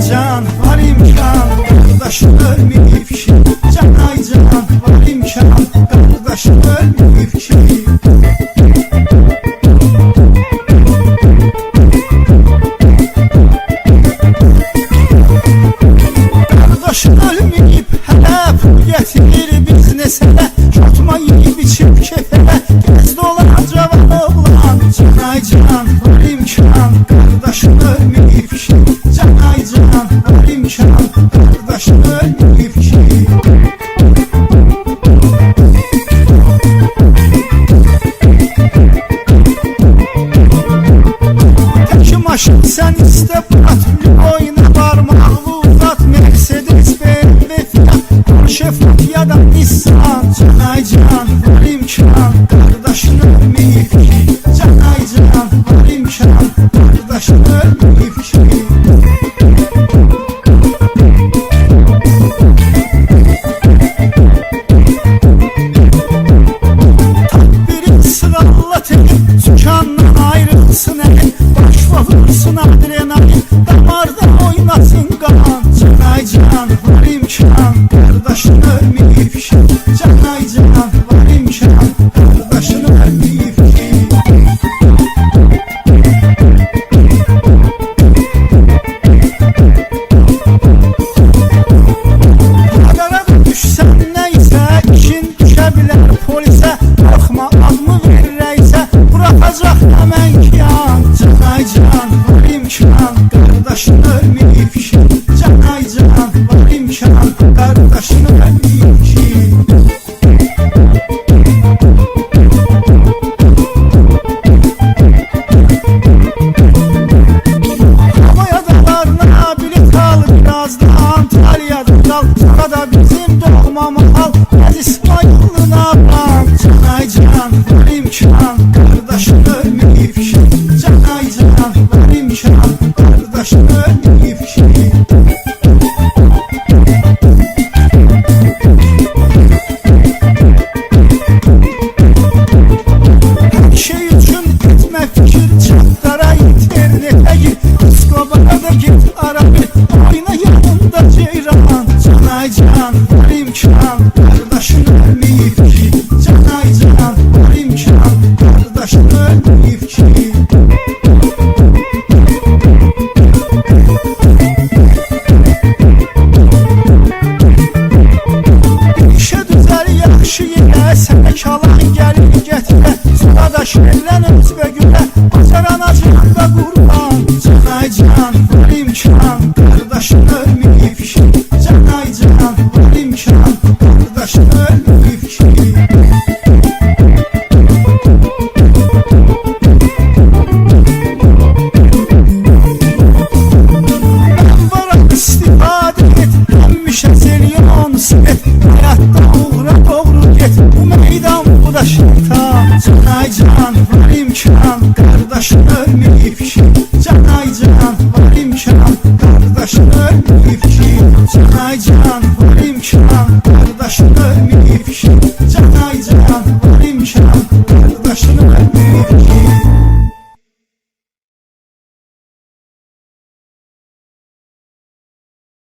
Can var imkan, kardeşim ölmeyip ki. Canay can var imkan, kardeşim ölmeyip ki. Kardeşim ölmeyip hele pul getirir biznesele. Şotma yiyip içip kefele, gez dolan cavan oğlan. Canay can var imkan, kardeşim ölmeyip ki. Canay can var imkan, kardeşim ölmeyip ki. Tek maşın sen iste Murat, oyna parmağını uzat. Mercedes BMW Fiat, Porsche ya da Nissan. Canay can var imkan, kardeşim ölmeyip ki. Canay can var imkan, kardeşim ölmeyip ki. Sükandan ayrılsın elin, başla vursun adrenalin, damarda oynasın kan. Canay can var imkan, kardeşin ölmeyip ki. Canay can var imkan, kardeşin ölmeyip ki. Radara düşsen neyse, işin düşebilir polise. Korkma adımı ver reise, bırakacak hemen kiyan. Canay can var imkan, kardeşin ölmeyip ki. Canay can var imkan, kardeşin ölmeyip ki. Havaya dağlarına bilet al, biraz da Antalya'da kal. Sonra da bizim doğmamı al, gez İsmail'ına bak. Canay can var imkan, kardeşin ölmeyip ki. Canay can var imkan, kardeşin ölmeyip ki. Her şey için etme fikir, çatlara internete gir. Diskobara da git ara bir, oyna yanında ceyran. Canay can var imkan, kardeşin ölmeyip ki. Canay can var imkan, kardeşin ölmeyip ki. İşe düzel yaxşı yerə, sənə kalan gəlir gətirə. Sonra da şerlən öz və gülə, bacaran acıq və qurban. Canay can var imkan, kardeşin ölmeyip ki. Canay can var imkan, kardeşin ölmeyip ki. Mən varam istifadə et, həmişə zilyon et. Hayatta uğra doğru get, bu meydan bu da şeytan. Canay can var imkan, kardeşin ölmeyip ki. Canay can var imkan, kardeşin ölmeyip ki. Canay can var imkan, kardeşin ölmeyip ki.